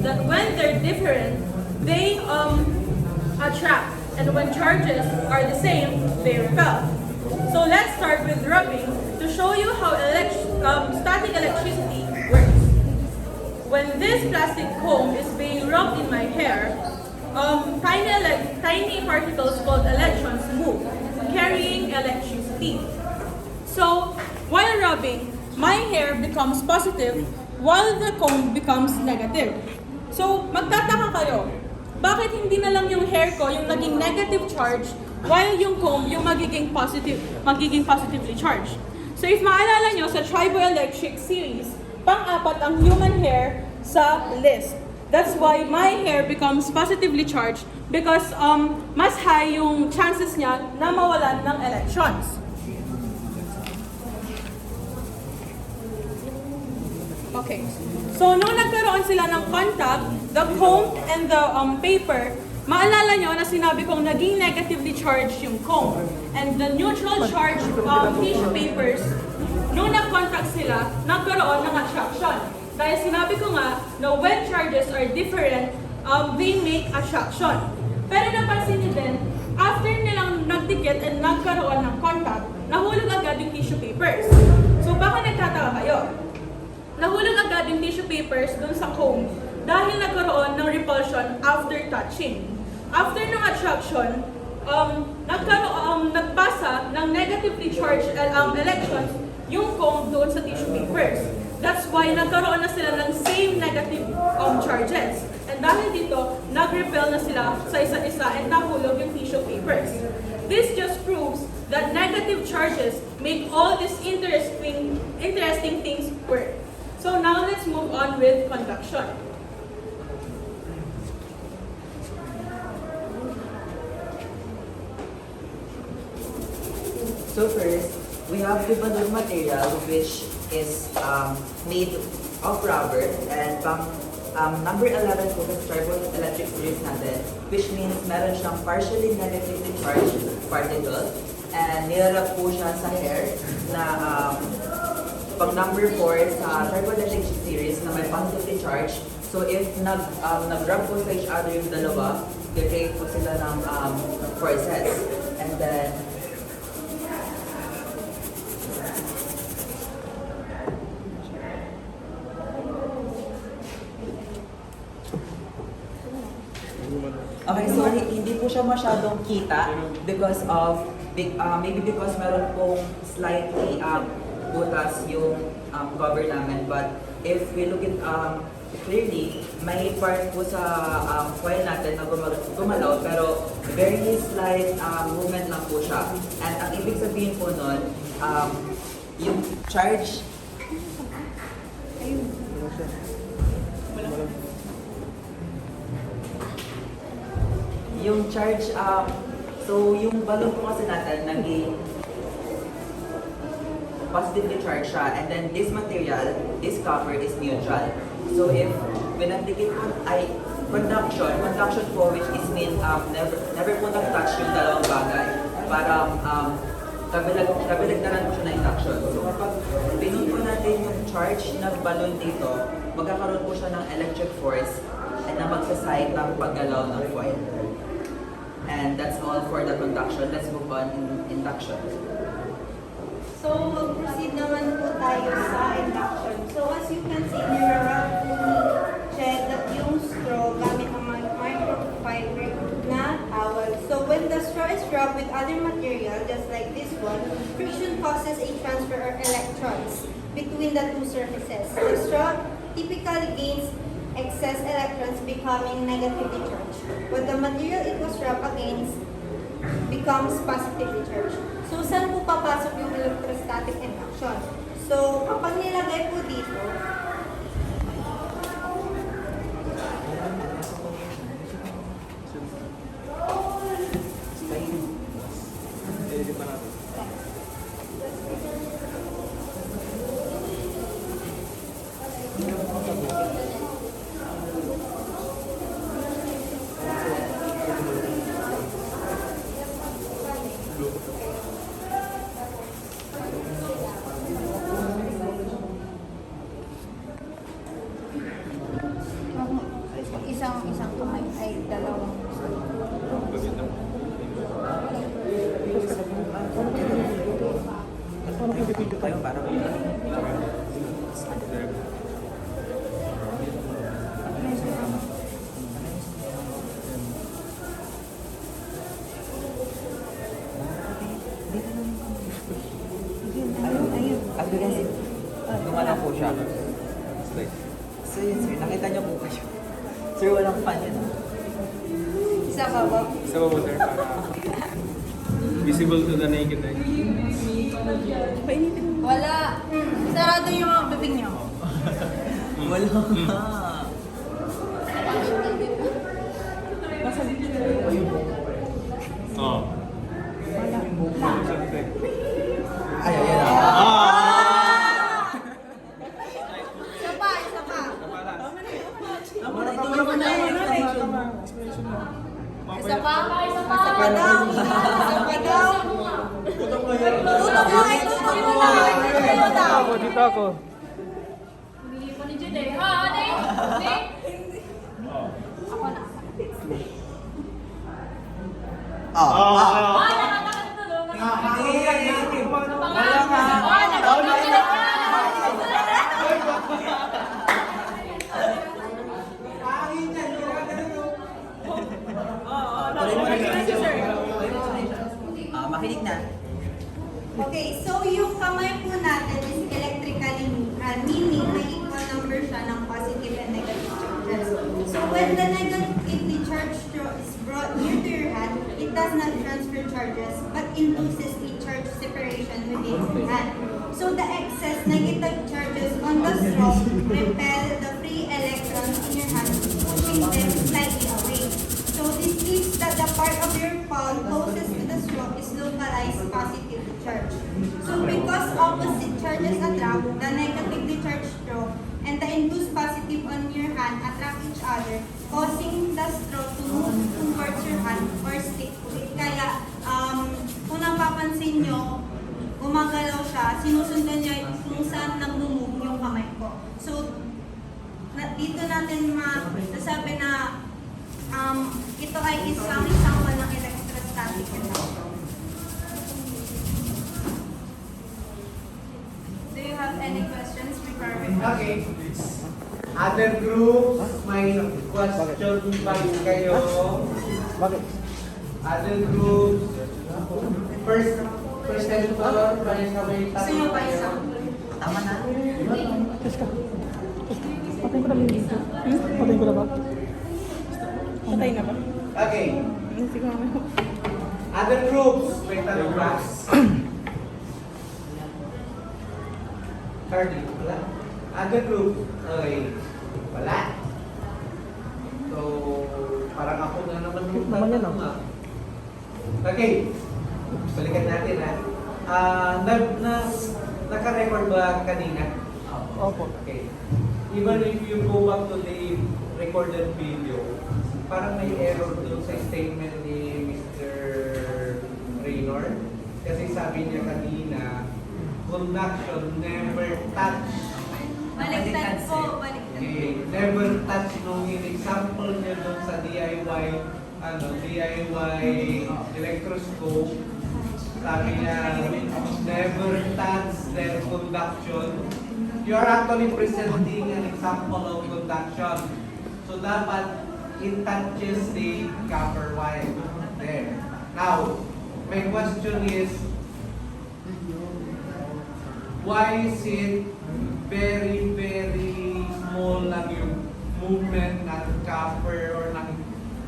that when they're different, they attract, and when charges are the same, they repel. So let's start with rubbing to show you how static electricity works. When this plastic comb is being rubbed in my hair, tiny particles called electrons move, carrying electricity. So while rubbing, my hair becomes positive while the comb becomes negative. So magtataka kayo, bakit hindi na lang yung hair ko yung naging negative charge while yung comb yung magiging positively charged? So if maalala nyo sa triboelectric series, pang-apat ang human hair sa list. That's why my hair becomes positively charged because mas high yung chances niya na mawalan ng electrons. Okay. So, nung nagkaroon sila ng contact, the comb and the paper, maalala nyo na sinabi kong naging negatively charged yung comb. And the neutral charge tissue papers, nung nag-contact sila, nagkaroon ng attraction. Dahil sinabi ko nga na when charges are different, they make attraction. Pero napansin nyo din, after nilang nagdikit and nagkaroon ng contact, nahulog agad yung tissue papers. So baka nagtataka kayo. Nahulog agad yung tissue papers dun sa comb dahil nagkaroon ng repulsion after touching. After ng attraction, nagpasa ng negatively charged electrons yung comb doon sa tissue papers. That's why nagkaroon na sila ng same negative charges. And dahil dito, nag-repel na sila sa isa't isa and nahulog yung tissue papers. This just proves that negative charges make all these interesting things work. So now let's move on with conduction. So first, we have the balloon material which is made of rubber, and number 11 po sa triboelectric series natin, which means meron siyang partially negatively charged particle, and nirarap po siya sa hair na pang number 4 sa triboelectric series na may positively charged. So if nag-rub po sa each other yung dalawa, create po sila ng forces. And then okay, so hindi po siya masyadong kita because of maybe because meron pong slightly butas yung cover namin, but if we look at clearly, may part po sa foil natin na gumalaw, pero very slight movement lang po siya. And ang ibig sabihin po nun, yung charge so yung balloon po kasi natin naging positively charged siya, and then this material, this copper is neutral. So if pinagdikit po ay conduction po, which is mean never po nag-touch yung dalawang bagay para kabilagdaran po siya na induction. So kapag pinun po natin yung charge na balloon dito, magkakaroon po siya ng electric force and na magsaside ng paggalaw ng foil. And that's all for the conduction. Let's move on in induction. So, mag-proceed naman po tayo sa induction. So, as you can see, nirarap po ni Ched yung straw gamit ang microfiber na towel. So, when the straw is rubbed with other material, just like this one, friction causes a transfer of electrons between the two surfaces. The straw typically gains excess electrons becoming negatively charged, but the material it was rubbed against becomes positively charged. So, saan po papasok yung electrostatic induction? So, kapag nilagay po dito, isang kamay ay dalawang Kayo para Ayun. Gumalaw po siya. So yun sir, nakita niyo po kayo. Sir, walang fan yun. Isa pa ba? Isa pa po sir, para visible to the naked eye. Wala. Sarado yung mga bibig niyo. Wala nga. Oo. Ay, ayan. Isa pa, isa pa. Isa pa? Isa pa daw. Isa pa daw. Tutok mo ay tutok mo na. Kayo daw. Dito ako. Makinig na. Okay, so yung kamay po natin is electrically neutral, meaning may equal number siya ng positive and negative charges. So when the negatively charged straw is brought near to your hand, it does not transfer charges, but induces a charge separation within your hand. So the excess negative charges on the straw repel the free electrons in your hand, pushing them slightly away. So this means that the part of your palm closest to the straw is localized positive charge. So because opposite charges attract, the negatively charged straw and the induced positive on your hand attract each other, causing the straw to move towards your hand or stick to it. Kaya, kung napapansin nyo, gumagalaw siya, sinusundan niya kung saan nag-move yung kamay ko. So, dito natin masasabi na ito ay isang example ng electrostatic induction. Do you have any questions before we Okay. Other groups, may question ba kayo? Bakit? Other groups, first presenter, may sabay Gusto nyo ba isang? Tama na. Patay ko na dito. Patay ko na ba? Patay na ba? Okay. Sige mamaya. Other groups, may tanong ba? Cardi, wala? Other groups, okay. Wala. So, parang ako na naman yung Naman yan, tatanong, ah. Okay. Balikan natin, ha. Naka-record ba kanina? Opo. Okay. Even if you go back to the recorded video, parang may error doon sa statement ni Mr. Raynor. Kasi sabi niya kanina, conduction never touch. Baliktad po, baliktad. Okay, never touch nung in-example niya doon sa DIY electroscope. Sabi niya, never touch their conduction. You are actually presenting an example of conduction. So dapat it touches the copper wire. There. Now, my question is, why is it very, very small lang yung movement ng copper or ng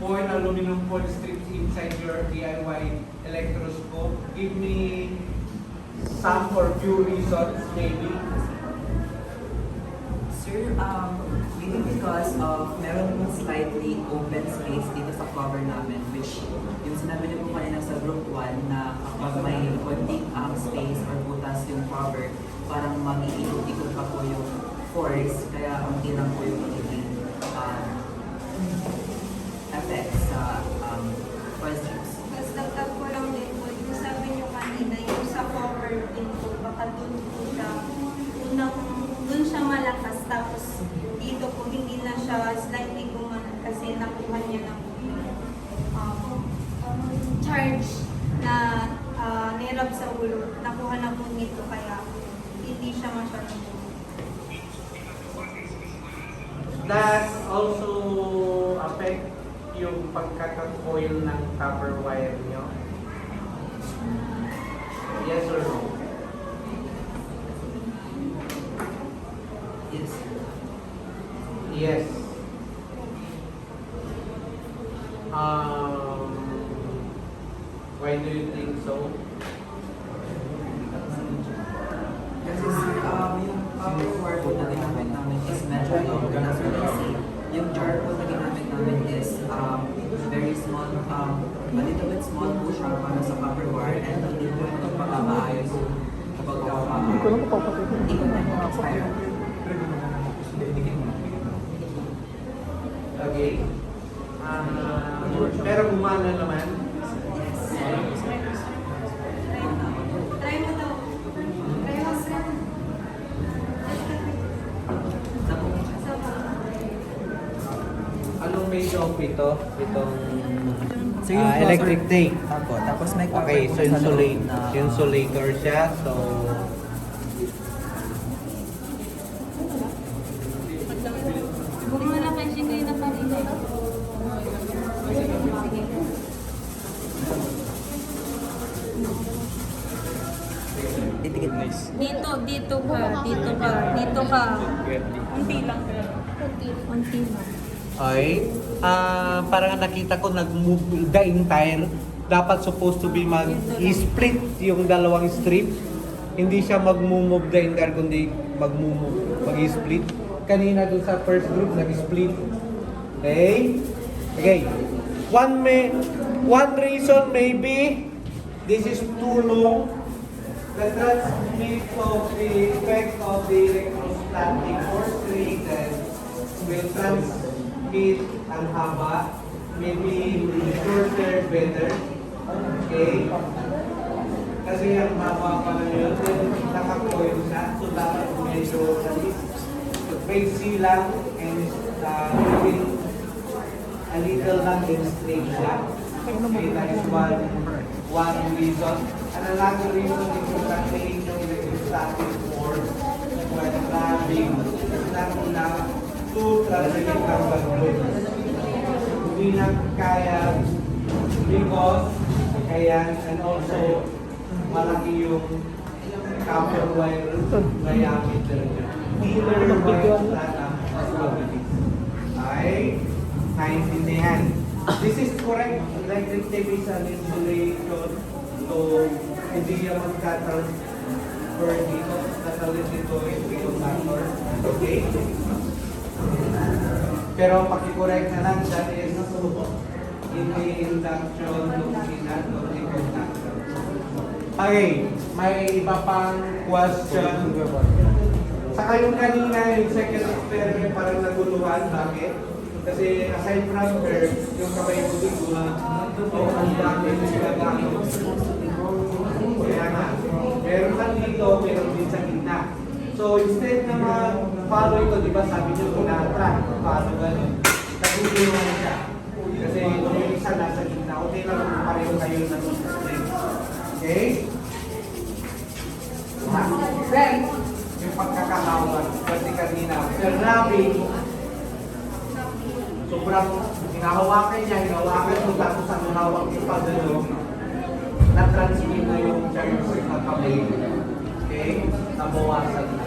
foil, aluminum foil strips inside your DIY electroscope? Give me some or few reasons, maybe. Sir, maybe because of meron pong slightly open space dito sa cover namin, which yung sinabi niyo po kanina sa group 1 na kapag may konting space or butas yung cover, parang mag-iikot-ikot pa po yung force, kaya ang tinang po yung magiging effect sa foil strips. Tapos dagdag ko lang din po, yung sabi nyo kanina, yung sa cover din po, baka dun po siya, dun siya malakas, tapos dito po hindi na siya slightly gumanan kasi that also affect yung pagkaka-coil ng copper wire nyo? Yes or no? Yes. Yes. Why do you think so? Kasi yung copper wire po na ginamit namin is medyo long. As you can see, yung jar po na ginamit namin is very small, a little bit small po siya para sa copper wire and hindi po ito pagkamaayos kapag ikot na yung spiral. Okay. Pero gumana naman. Yes. Try mo daw. Try mo, sir. Anong made of ito? Itong So, yung electric tape. Apo, tapos may copper Okay, po so sa loob na insulator siya. So, Kung malaki siya kayo na kanina. Titikit mo. Dito ka. Unti lang. Unti lang. okay. Parang nakita ko nag-move the entire. Dapat supposed to be mag-split yung dalawang strip. Hindi siya mag-move the entire, kundi mag-split. Kanina dun sa first group, nag-split. Okay? Okay. One reason maybe this is too long. The transmit of the effect of the electrostatic force created will transmit ang haba. Maybe shorter, better. Okay? Kasi ang haba pa na yun, nakakoil siya. So dapat medyo at least basic lang and within a little lang din straight siya. Okay, that is one reason. And another reason is to contain yung electrostatic force when traveling. It's not enough to transmit ang balloon. Hindi na kaya because ayan, and also malaki yung copper wire diameter niya. Either wire na possibilities. Ay, naintindihan. This is correct. Electric tape is an insulation. So, hindi niya magka-transfer dito. Nasalit dito yung factor. Okay? Pero paki-correct na lang, that is in the induction, luminat, or the conduction. Okay, may iba pang question. Saka yung kanina, yung second experiment, parang naguluhan. Bakit? Kasi aside from her, yung kamay mo dito, ang dami yung ginagamit. Kaya nga, meron lang dito, meron din sa gitna. So instead na mag-follow ito, di ba sabi nyo, ina-track, follow gano'n. Nagugulungan siya. Kasi yung isa nasa gitna, okay lang kung pareho kayo ng system. Okay? Then, yung pagkakahawak, kasi kanina, Sir Rabi, sobrang hinahawakan niya, hinahawakan mo, tapos ang hawak yung padalo, na-transmit na yung charge na kamay. Okay? Nabawasan na.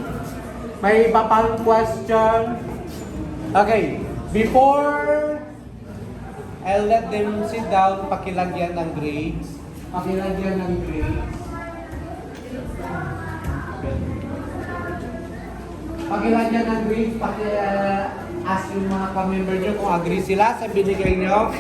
May iba pang question? Okay. Before I'll let them sit down, pakilagyan ng grades. Pakilagyan ng grades. Pakilagyan ng grades, ask yung mga ka-member nyo kung agree sila sa binigay nyo.